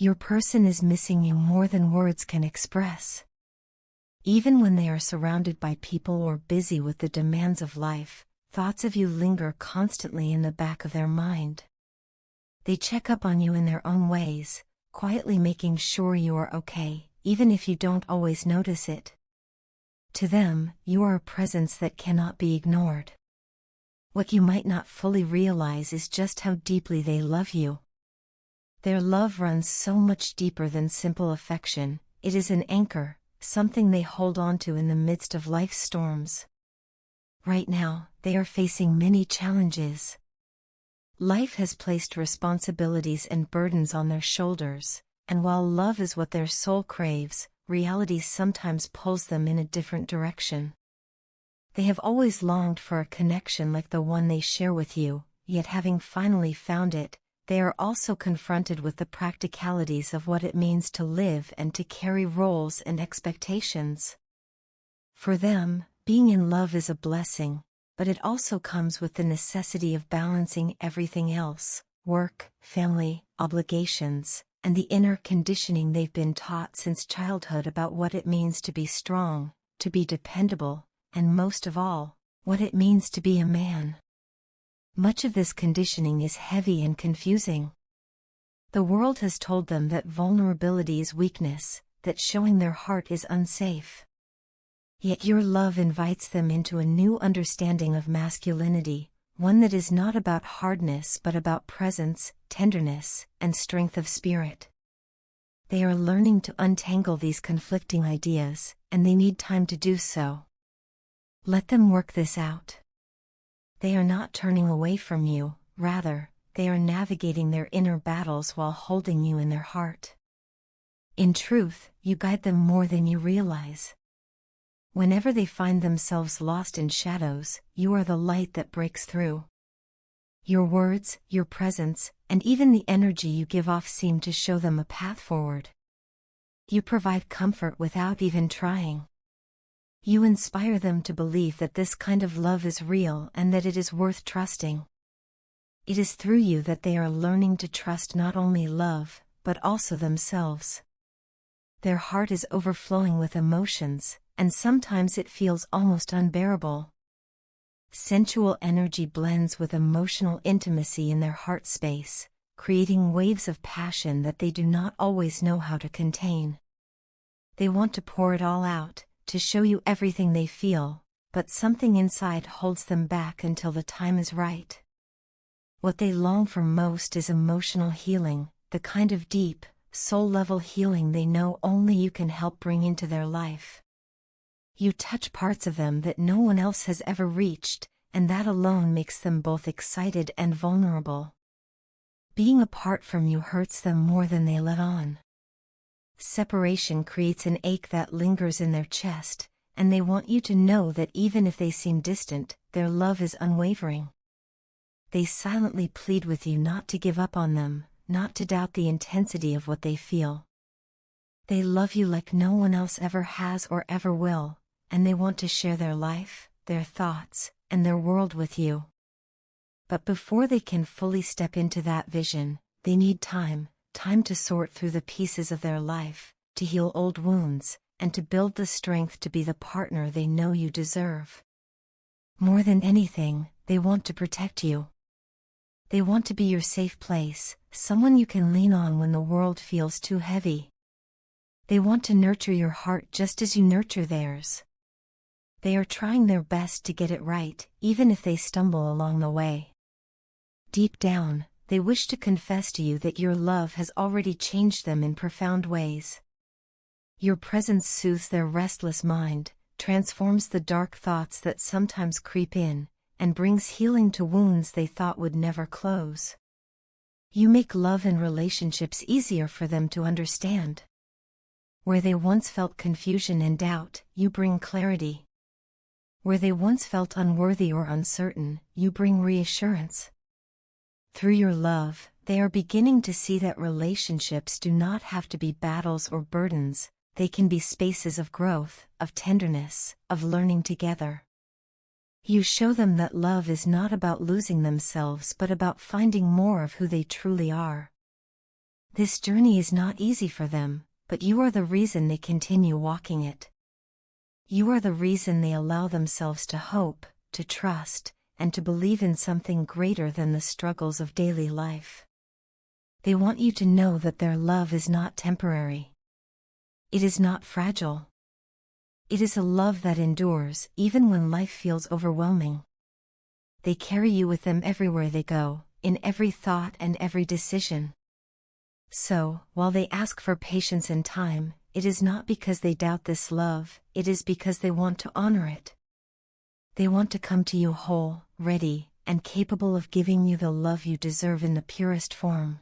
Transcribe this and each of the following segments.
Your person is missing you more than words can express. Even when they are surrounded by people or busy with the demands of life, thoughts of you linger constantly in the back of their mind. They check up on you in their own ways, quietly making sure you are okay, even if you don't always notice it. To them, you are a presence that cannot be ignored. What you might not fully realize is just how deeply they love you. Their love runs so much deeper than simple affection. It is an anchor, something they hold on to in the midst of life's storms. Right now, they are facing many challenges. Life has placed responsibilities and burdens on their shoulders, and while love is what their soul craves, reality sometimes pulls them in a different direction. They have always longed for a connection like the one they share with you, yet having finally found it, they are also confronted with the practicalities of what it means to live and to carry roles and expectations. For them, being in love is a blessing, but it also comes with the necessity of balancing everything else: work, family, obligations, and the inner conditioning they've been taught since childhood about what it means to be strong, to be dependable, and most of all, what it means to be a man. Much of this conditioning is heavy and confusing. The world has told them that vulnerability is weakness, that showing their heart is unsafe. Yet your love invites them into a new understanding of masculinity, one that is not about hardness but about presence, tenderness, and strength of spirit. They are learning to untangle these conflicting ideas, and they need time to do so. Let them work this out. They are not turning away from you, rather, they are navigating their inner battles while holding you in their heart. In truth, you guide them more than you realize. Whenever they find themselves lost in shadows, you are the light that breaks through. Your words, your presence, and even the energy you give off seem to show them a path forward. You provide comfort without even trying. You inspire them to believe that this kind of love is real and that it is worth trusting. It is through you that they are learning to trust not only love, but also themselves. Their heart is overflowing with emotions, and sometimes it feels almost unbearable. Sensual energy blends with emotional intimacy in their heart space, creating waves of passion that they do not always know how to contain. They want to pour it all out, to show you everything they feel, but something inside holds them back until the time is right. What they long for most is emotional healing, the kind of deep, soul-level healing they know only you can help bring into their life. You touch parts of them that no one else has ever reached, and that alone makes them both excited and vulnerable. Being apart from you hurts them more than they let on. Separation creates an ache that lingers in their chest, and they want you to know that even if they seem distant, their love is unwavering. They silently plead with you not to give up on them, not to doubt the intensity of what they feel. They love you like no one else ever has or ever will, and they want to share their life, their thoughts, and their world with you. But before they can fully step into that vision, they need time to sort through the pieces of their life, to heal old wounds, and to build the strength to be the partner they know you deserve. More than anything, they want to protect you. They want to be your safe place, someone you can lean on when the world feels too heavy. They want to nurture your heart just as you nurture theirs. They are trying their best to get it right, even if they stumble along the way. Deep down, they wish to confess to you that your love has already changed them in profound ways. Your presence soothes their restless mind, transforms the dark thoughts that sometimes creep in, and brings healing to wounds they thought would never close. You make love and relationships easier for them to understand. Where they once felt confusion and doubt, you bring clarity. Where they once felt unworthy or uncertain, you bring reassurance. Through your love, they are beginning to see that relationships do not have to be battles or burdens, they can be spaces of growth, of tenderness, of learning together. You show them that love is not about losing themselves but about finding more of who they truly are. This journey is not easy for them, but you are the reason they continue walking it. You are the reason they allow themselves to hope, to trust, and to believe in something greater than the struggles of daily life. They want you to know that their love is not temporary. It is not fragile. It is a love that endures even when life feels overwhelming. They carry you with them everywhere they go, in every thought and every decision. So, while they ask for patience and time, it is not because they doubt this love, it is because they want to honor it. They want to come to you whole, ready, and capable of giving you the love you deserve in the purest form.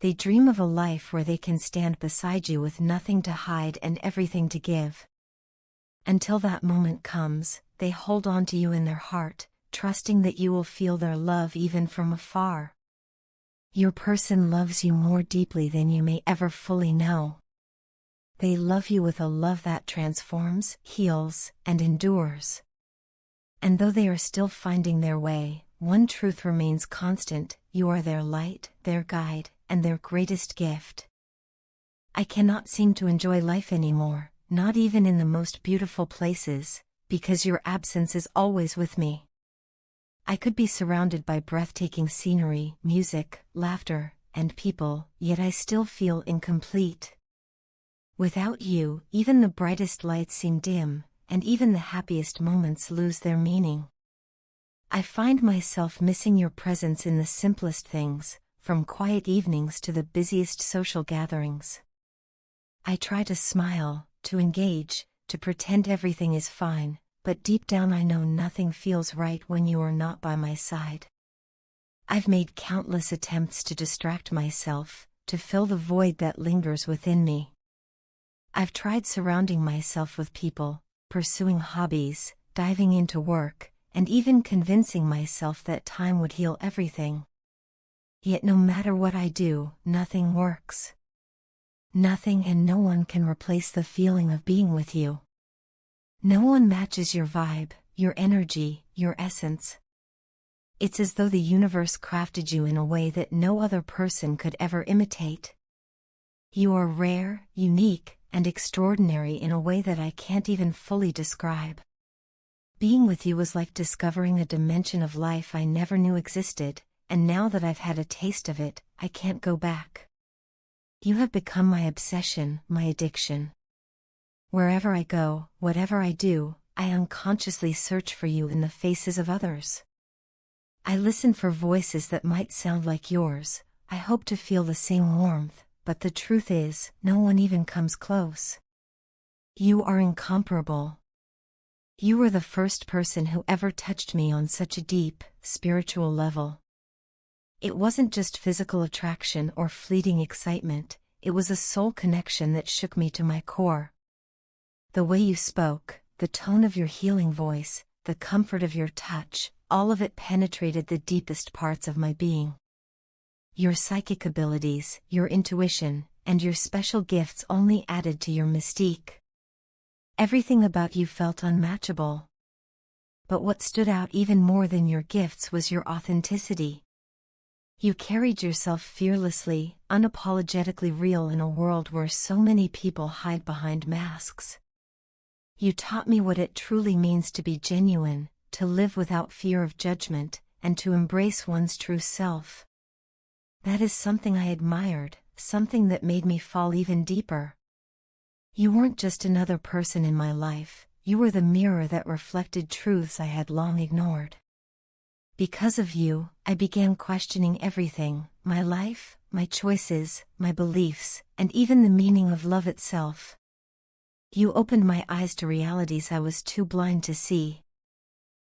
They dream of a life where they can stand beside you with nothing to hide and everything to give. Until that moment comes, they hold on to you in their heart, trusting that you will feel their love even from afar. Your person loves you more deeply than you may ever fully know. They love you with a love that transforms, heals, and endures. And though they are still finding their way, one truth remains constant: you are their light, their guide, and their greatest gift. I cannot seem to enjoy life anymore, not even in the most beautiful places, because your absence is always with me. I could be surrounded by breathtaking scenery, music, laughter, and people, yet I still feel incomplete. Without you, even the brightest lights seem dim, and even the happiest moments lose their meaning. I find myself missing your presence in the simplest things, from quiet evenings to the busiest social gatherings. I try to smile, to engage, to pretend everything is fine, but deep down I know nothing feels right when you are not by my side. I've made countless attempts to distract myself, to fill the void that lingers within me. I've tried surrounding myself with people, pursuing hobbies, diving into work, and even convincing myself that time would heal everything. Yet no matter what I do, nothing works. Nothing and no one can replace the feeling of being with you. No one matches your vibe, your energy, your essence. It's as though the universe crafted you in a way that no other person could ever imitate. You are rare, unique, and extraordinary in a way that I can't even fully describe. Being with you was like discovering a dimension of life I never knew existed, and now that I've had a taste of it, I can't go back. You have become my obsession, my addiction. Wherever I go, whatever I do, I unconsciously search for you in the faces of others. I listen for voices that might sound like yours, I hope to feel the same warmth, but the truth is, no one even comes close. You are incomparable. You were the first person who ever touched me on such a deep, spiritual level. It wasn't just physical attraction or fleeting excitement, it was a soul connection that shook me to my core. The way you spoke, the tone of your healing voice, the comfort of your touch, all of it penetrated the deepest parts of my being. Your psychic abilities, your intuition, and your special gifts only added to your mystique. Everything about you felt unmatchable. But what stood out even more than your gifts was your authenticity. You carried yourself fearlessly, unapologetically real in a world where so many people hide behind masks. You taught me what it truly means to be genuine, to live without fear of judgment, and to embrace one's true self. That is something I admired, something that made me fall even deeper. You weren't just another person in my life, you were the mirror that reflected truths I had long ignored. Because of you, I began questioning everything, my life, my choices, my beliefs, and even the meaning of love itself. You opened my eyes to realities I was too blind to see.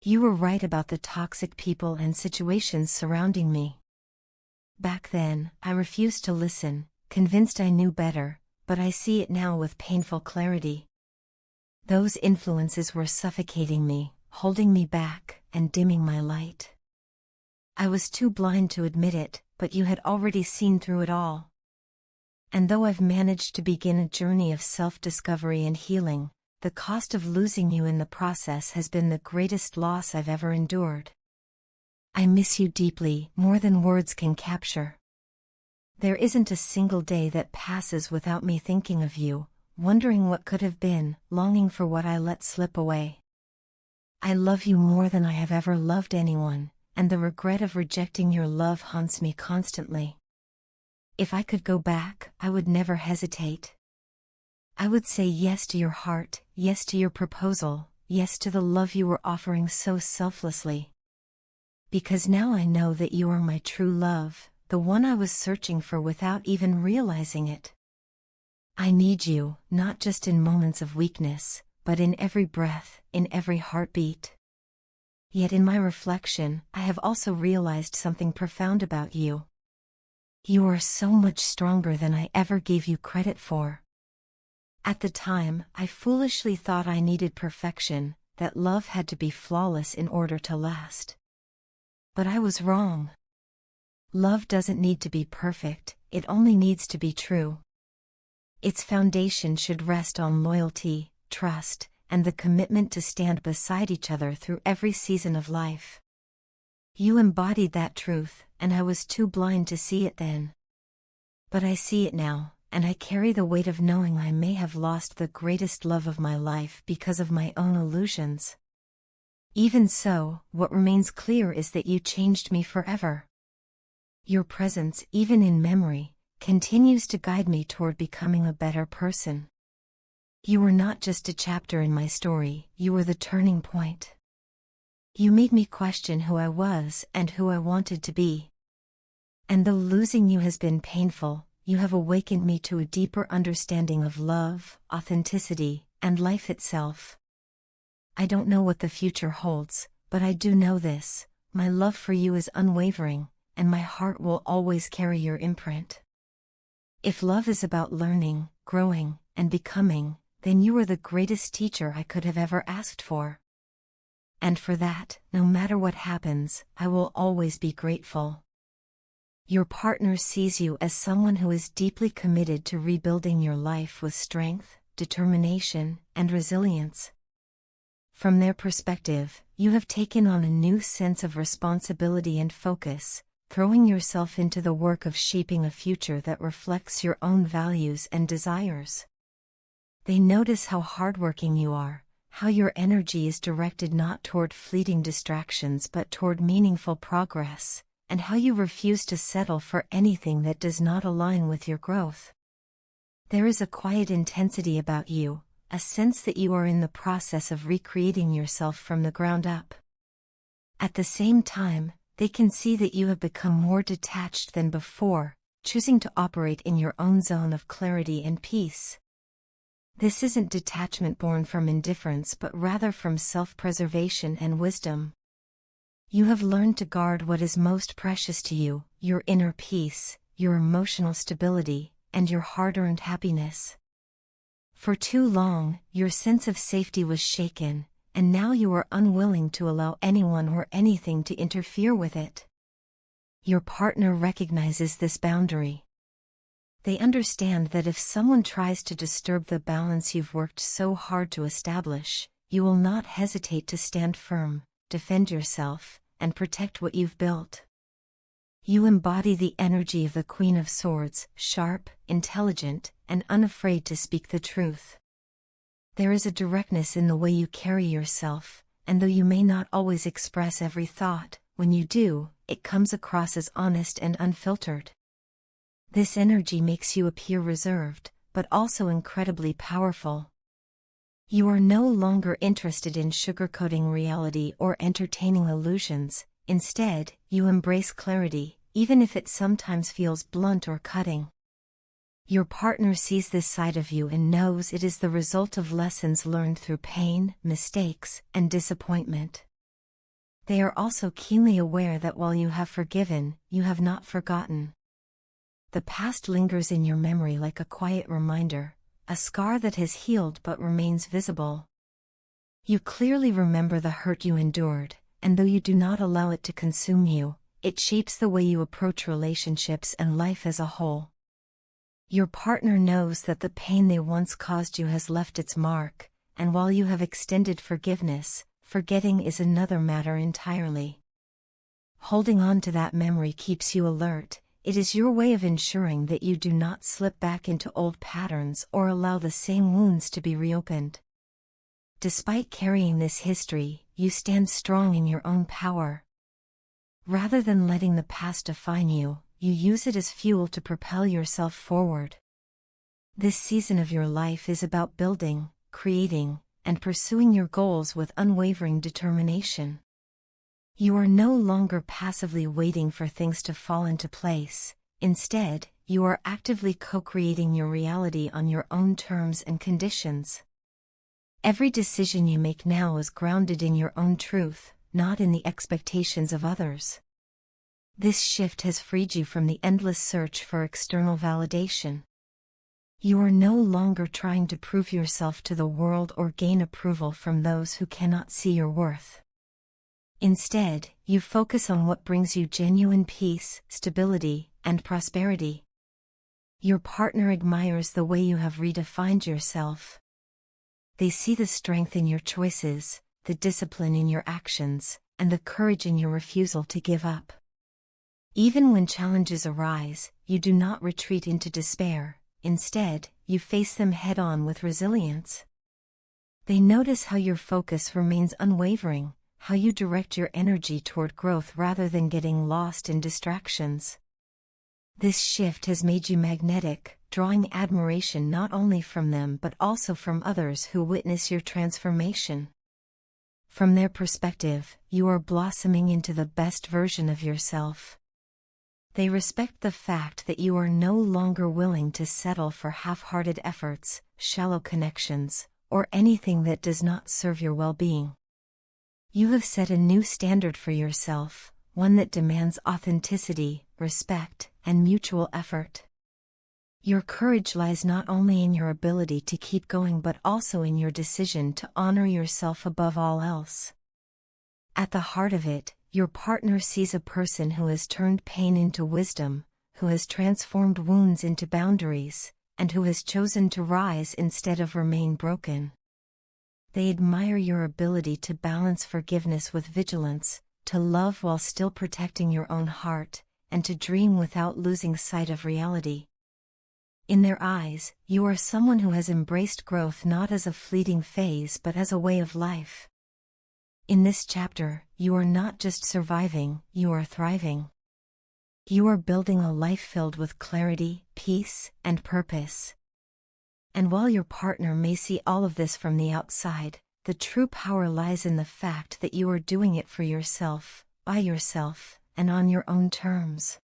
You were right about the toxic people and situations surrounding me. Back then, I refused to listen, convinced I knew better, but I see it now with painful clarity. Those influences were suffocating me, holding me back, and dimming my light. I was too blind to admit it, but you had already seen through it all. And though I've managed to begin a journey of self-discovery and healing, the cost of losing you in the process has been the greatest loss I've ever endured. I miss you deeply, more than words can capture. There isn't a single day that passes without me thinking of you, wondering what could have been, longing for what I let slip away. I love you more than I have ever loved anyone, and the regret of rejecting your love haunts me constantly. If I could go back, I would never hesitate. I would say yes to your heart, yes to your proposal, yes to the love you were offering so selflessly. Because now I know that you are my true love, the one I was searching for without even realizing it. I need you, not just in moments of weakness, but in every breath, in every heartbeat. Yet in my reflection, I have also realized something profound about you. You are so much stronger than I ever gave you credit for. At the time, I foolishly thought I needed perfection, that love had to be flawless in order to last. But I was wrong. Love doesn't need to be perfect, it only needs to be true. Its foundation should rest on loyalty, trust, and the commitment to stand beside each other through every season of life. You embodied that truth, and I was too blind to see it then. But I see it now, and I carry the weight of knowing I may have lost the greatest love of my life because of my own illusions. Even so, what remains clear is that you changed me forever. Your presence, even in memory, continues to guide me toward becoming a better person. You were not just a chapter in my story, you were the turning point. You made me question who I was and who I wanted to be. And though losing you has been painful, you have awakened me to a deeper understanding of love, authenticity, and life itself. I don't know what the future holds, but I do know this: my love for you is unwavering, and my heart will always carry your imprint. If love is about learning, growing, and becoming, then you are the greatest teacher I could have ever asked for. And for that, no matter what happens, I will always be grateful. Your partner sees you as someone who is deeply committed to rebuilding your life with strength, determination, and resilience. From their perspective, you have taken on a new sense of responsibility and focus, throwing yourself into the work of shaping a future that reflects your own values and desires. They notice how hardworking you are, how your energy is directed not toward fleeting distractions but toward meaningful progress, and how you refuse to settle for anything that does not align with your growth. There is a quiet intensity about you, a sense that you are in the process of recreating yourself from the ground up. At the same time, they can see that you have become more detached than before, choosing to operate in your own zone of clarity and peace. This isn't detachment born from indifference but rather from self-preservation and wisdom. You have learned to guard what is most precious to you, your inner peace, your emotional stability, and your hard-earned happiness. For too long, your sense of safety was shaken, and now you are unwilling to allow anyone or anything to interfere with it. Your partner recognizes this boundary. They understand that if someone tries to disturb the balance you've worked so hard to establish, you will not hesitate to stand firm, defend yourself, and protect what you've built. You embody the energy of the Queen of Swords, sharp, intelligent, and unafraid to speak the truth. There is a directness in the way you carry yourself, and though you may not always express every thought, when you do, it comes across as honest and unfiltered. This energy makes you appear reserved, but also incredibly powerful. You are no longer interested in sugarcoating reality or entertaining illusions. Instead, you embrace clarity, even if it sometimes feels blunt or cutting. Your partner sees this side of you and knows it is the result of lessons learned through pain, mistakes, and disappointment. They are also keenly aware that while you have forgiven, you have not forgotten. The past lingers in your memory like a quiet reminder, a scar that has healed but remains visible. You clearly remember the hurt you endured, and though you do not allow it to consume you, it shapes the way you approach relationships and life as a whole. Your partner knows that the pain they once caused you has left its mark, and while you have extended forgiveness, forgetting is another matter entirely. Holding on to that memory keeps you alert. It is your way of ensuring that you do not slip back into old patterns or allow the same wounds to be reopened. Despite carrying this history, you stand strong in your own power. Rather than letting the past define you, you use it as fuel to propel yourself forward. This season of your life is about building, creating, and pursuing your goals with unwavering determination. You are no longer passively waiting for things to fall into place. Instead, you are actively co-creating your reality on your own terms and conditions. Every decision you make now is grounded in your own truth, not in the expectations of others. This shift has freed you from the endless search for external validation. You are no longer trying to prove yourself to the world or gain approval from those who cannot see your worth. Instead, you focus on what brings you genuine peace, stability, and prosperity. Your partner admires the way you have redefined yourself. They see the strength in your choices, the discipline in your actions, and the courage in your refusal to give up. Even when challenges arise, you do not retreat into despair. Instead, you face them head-on with resilience. They notice how your focus remains unwavering, how you direct your energy toward growth rather than getting lost in distractions. This shift has made you magnetic, drawing admiration not only from them but also from others who witness your transformation. From their perspective, you are blossoming into the best version of yourself. They respect the fact that you are no longer willing to settle for half-hearted efforts, shallow connections, or anything that does not serve your well-being. You have set a new standard for yourself, one that demands authenticity, respect, and mutual effort. Your courage lies not only in your ability to keep going but also in your decision to honor yourself above all else. At the heart of it, your partner sees a person who has turned pain into wisdom, who has transformed wounds into boundaries, and who has chosen to rise instead of remain broken. They admire your ability to balance forgiveness with vigilance, to love while still protecting your own heart, and to dream without losing sight of reality. In their eyes, you are someone who has embraced growth not as a fleeting phase but as a way of life. In this chapter, you are not just surviving, you are thriving. You are building a life filled with clarity, peace, and purpose. And while your partner may see all of this from the outside, the true power lies in the fact that you are doing it for yourself, by yourself, and on your own terms.